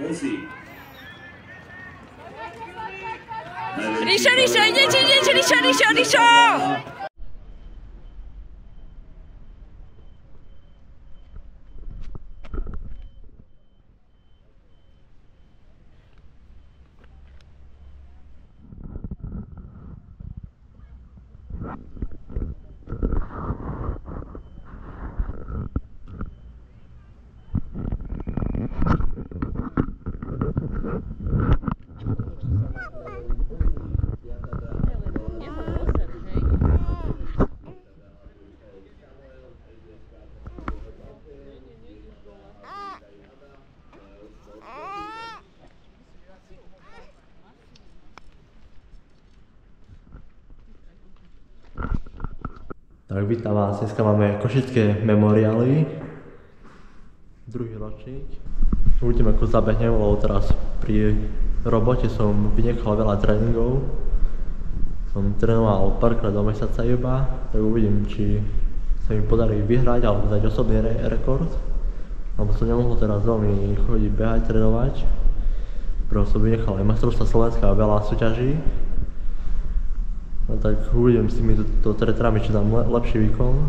musí. Ríšo, Ríšo! Tak vítam vás, dneska máme košické memoriály, druhý ročník. Uvidíme, ako zabehnem, lebo teraz pri robote som vynechal veľa tréningov. Som trénoval párkrát do mesiaca iba, tak uvidím, či sa mi podarí vyhrať alebo dať osobný rekord. Lebo som nemohol teraz veľmi chodiť behať, trénovať. Preto som vynechal aj majstrovstvá Slovenska a veľa súťaží. No tak uvidím s týmito tretrami, či dám lepší výkon.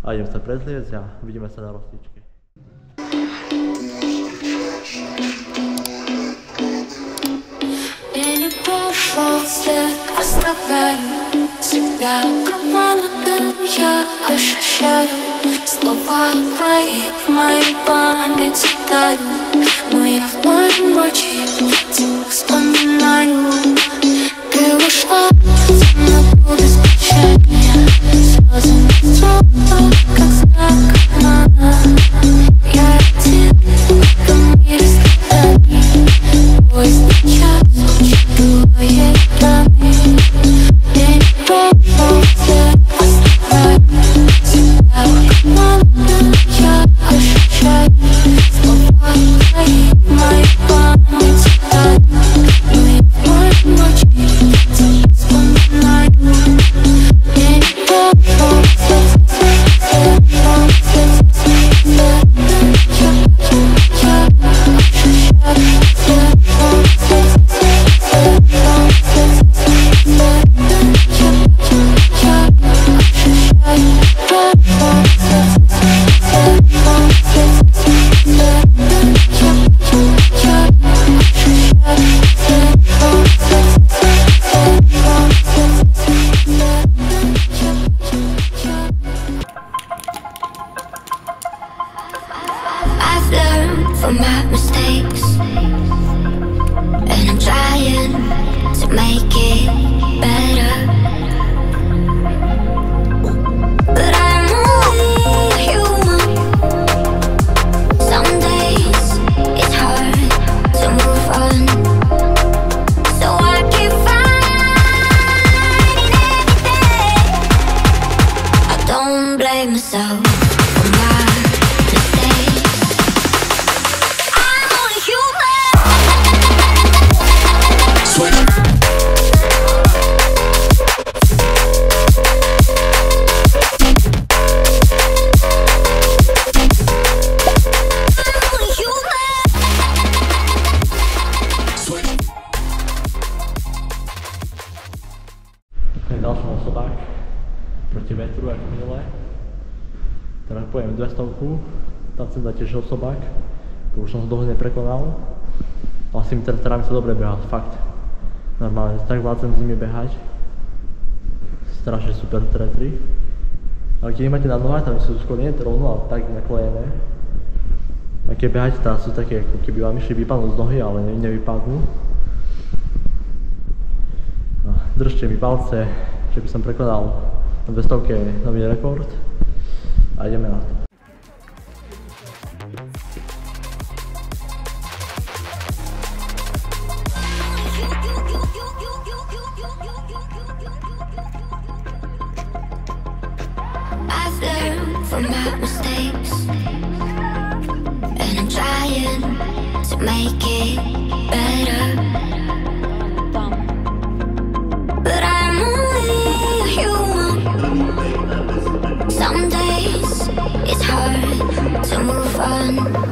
A idem sa prezliecť a vidíme sa na rozcvičke. Слова твои в моей памяти тают, но я в моем ночи тебя вспоминаю. Ты ушла, темноту без прощания, слезы на стеклах, как знак обмана. Я один в этом мире страданий, поезд на час звучит твоей раны. Я не прошел все оставляю тебя в команду, я ощущаю слова твои в моей памяти тают, но я в моей ночи тебя вспоминаю. Я не прошел все from my mistakes, and I'm trying to make it better, but I'm only human. Some days it's hard to move on, so I keep fighting every day. I don't blame myself for my mistakes. Dal som osobák proti vetru ako minulé. Teraz pojem 200, tam chcem dať tiež osobák, už som ho dlho neprekonal. Ale s tými tretrami sa dobre behá, fakt. Normálne, tak vládzem s nimi behať. Strašne super tretry. Ale keď ich máte na nohách, tam sú skôr nie rovno, ale tak naklojené. A keď beháte, tam sú také, ako keby vám išli vypadnúť z nohy, ale nevypadnú. Držte mi palce, že by som prekonal na 200 nový rekord. A ideme na to. I've learned from my mistakes, and I'm trying to make it better, but I'm only human. Some days it's hard to move on.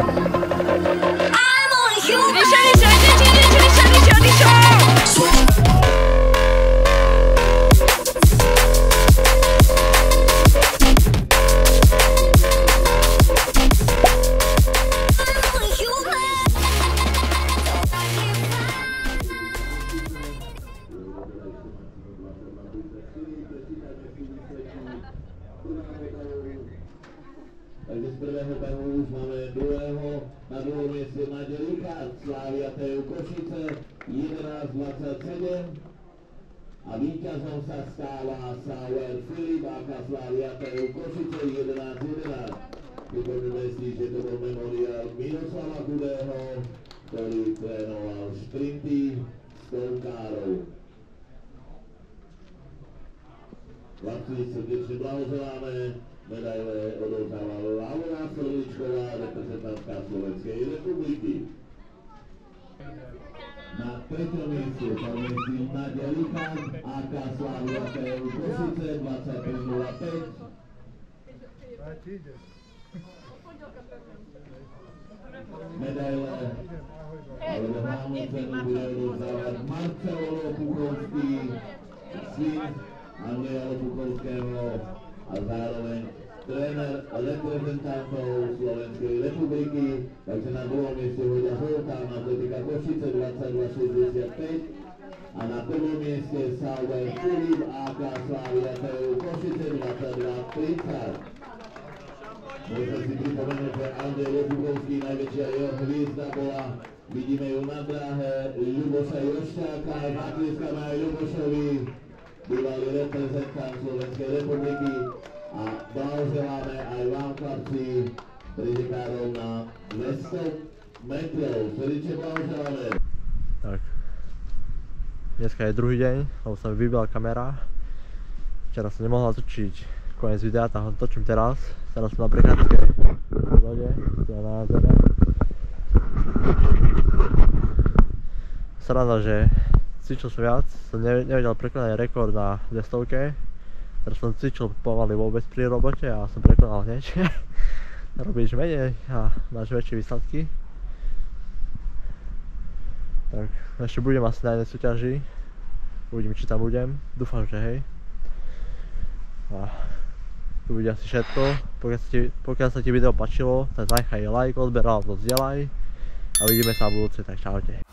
prvého behu už máme druhého. Na druhom mieste Nadia Richard, Slavia TU Košice 11:27. A víťazom sa stáva Sauer Filip, AK Slavia TU Košice 11:11. Pripomíname si, že to bol memoriál Miroslava Chudého, ktorý trénoval šprinty stovkárov. Chlapci, srdečne blahoželáme, medaile odovzdáva Laura Soličková, reprezentantka Slovenskej republiky. Na treťom mieste sa umiestnil Nadia Richard, AK Slavia TU Košice 25:05. Medaile alebo hlavnú cenu bude odovzdávať Marcelo Lopuchovský, syn Andreja Lopuchovského a zároveň tréner reprezentantov Slovenskej republiky. Takže na druhom mieste Voďa Zoltán, Atletika Košice 22:65 a na prvom mieste Sauer Filip, AK Slavia TU Košice 22:30. Môžeme si pripomenúť, že Andrej Lopuchovský, najväčšia jeho hviezda bola, vidíme ju na dráhe, Ľuboša Jošťáka, natlieskame aj Ľubošovi, bývalý reprezentant Slovenskej republiky, a blahoželáme aj vám, chlapci, pretekárov na 200 metrov. Srdečne blahoželáme. Tak, dneska je druhý deň, lebo sa mi vybila kamera. Včera som nemohla točiť koniec videa, tak ho točím teraz. Teraz som na prechádzke v vode, tu na nádhere. Sranda, že cvičil som viac, som nevedel prekonať rekord na 200-ke. Teraz som cvičil pomaly vôbec pri robote a som prekonal hneď. Robíš menej a máš väčšie výsledky. Tak, ešte budem asi na jednej súťaži. Uvidím, či tam budem. Dúfam, že hej. A to bude asi všetko. Pokiaľ sa ti video páčilo, tak zanechaj like, odber alebo zdieľaj. A vidíme sa v budúce, tak čaute.